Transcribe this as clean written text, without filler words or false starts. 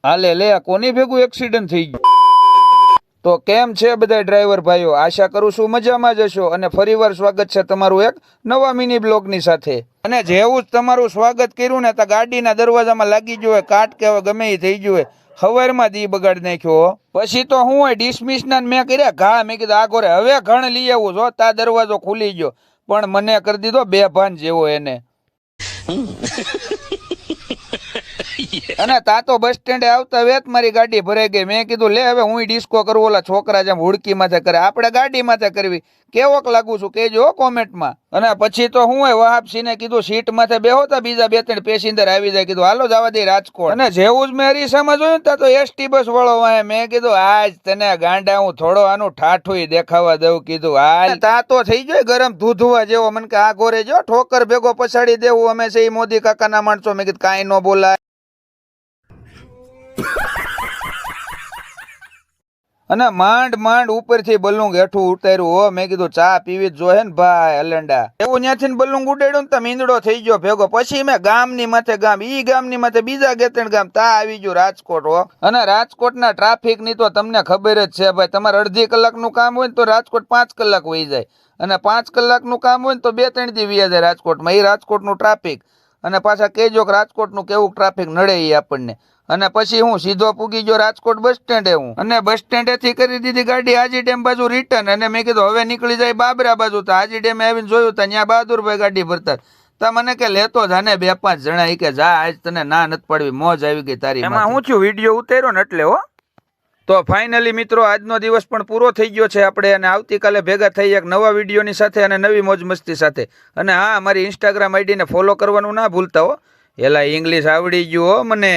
હાલે લે કોની ભેગું એક્સિડન્ટ થઈ ગયું? તો કેમ છે બધા ડ્રાઈવર ભાઈઓ? આશા કરું છું મજામાં જ હશો અને ફરીવાર સ્વાગત છે તમારું એક નવા મિની બ્લોગની સાથે। અને જેવું જ તમારું સ્વાગત કર્યું ને તો ગાડીના દરવાજામાં લાગી ગયો કાટ કે ગમે એ થઈ ગયું હવારમાં દી બગાડી નાખ્યો। પછી તો હું હોય ડિસમિસ ના મેં કર્યા ઘા, મેં કીધું આગો રે હવે ઘણ લઈ આવું જો તા દરવાજો ખુલી ગયો પણ મને કરી દીધો બેભાન જેવો એને। અને તા તો બસ સ્ટેન્ડે આવતા વેત મારી ગાડી ભરાઈ ગઈ। મેં કીધું લે હવે હું ડિસ્કો કરું ઓલા છોકરા જેમ હુડકી માથે કરે, આપણે ગાડી માથે કરવી। કેવોક લાગુ છું કેજો કોમેન્ટમાં। અને પછી તો હું વહાપસીને કીધું સીટ માથે બેહો તા બીજા બે ત્રણ પેસેન્જર આવી જાય, કીધું હાલો જવા દે રાજકોટ। અને જેવું જ મેં અરીસામાં જોયું તા તો એસટી બસ વાળો વાય, મેં કીધું આજ તને ગાંડા હું થોડો આનું ઠાઠું દેખાવા દઉં, કીધું હાલ। તા તો થઈ ગયો ગરમ ધૂધવા જેવો, મને કે આ ગોરે જો ઠોકર ભેગો પછાડી દેવું અમે છે મોદી કાકાના માણસો। મેં કીધું કાંઈ ન બોલાય। અને માંડ માંડ ઉપરથી બલુંગ હેઠું ઉતાર્યું હો। મેં કીધું ચા પીવી જ જોહે ને ભાઈ અલંડા। એવું ત્યાંથી બલુંગ ઉડાડ્યું ને તો મીંદડો થઈ ગયો ભેગો। પછી મેં ગામની માથે ગામ, ઈ ગામની માથે બીજા ગેતણ ગામ, તા આવી ગયું રાજકોટ હો। અને રાજકોટના ટ્રાફિક ની તો તમને ખબર જ છે ભાઈ, તમારે અડધી કલાકનું કામ હોય ને તો રાજકોટ 5 કલાક વહી જાય, અને 5 કલાકનું કામ હોય ને તો 2-3 દી વહી જાય રાજકોટમાં। એ રાજકોટનું ટ્રાફિક। અને પાછા કેજો કે રાજકોટનું કેવું ટ્રાફિક નડે એ આપણને। અને પછી હું સીધો પૂગી ગયો રાજકોટ બસ સ્ટેન્ડે હું, અને બસ સ્ટેન્ડે થી કરી દીધી ગાડી હાજી ડેમ બાજુ રિટર્ન। અને મેં કીધું હવે નીકળી જાય બાબરા બાજુ, તો હાજી ડેમે આવીને જોયું તો ત્યાં બહાદુરભાઈ ગાડી ભરતા તા। મને કે લેતો જાને 2-5 જણા, ઈ કે જા આજ તને ના નથી પડવી, મોજ આવી ગઈ તારી। એમાં હું થયું વિડીયો ઉતાર્યો ને એટલે હો। તો ફાઇનલી મિત્રો આજનો દિવસ પણ પૂરો થઈ ગયો છે આપણે, અને આવતીકાલે ભેગા થઈ એક નવા વિડીયોની સાથે અને નવી મોજ મસ્તી સાથે। અને હા, અમારી ઇન્સ્ટાગ્રામ આઈડીને ફોલો કરવાનું ના ભૂલતા હો। એલા ઇંગ્લિશ આવડી ગયું હો મને।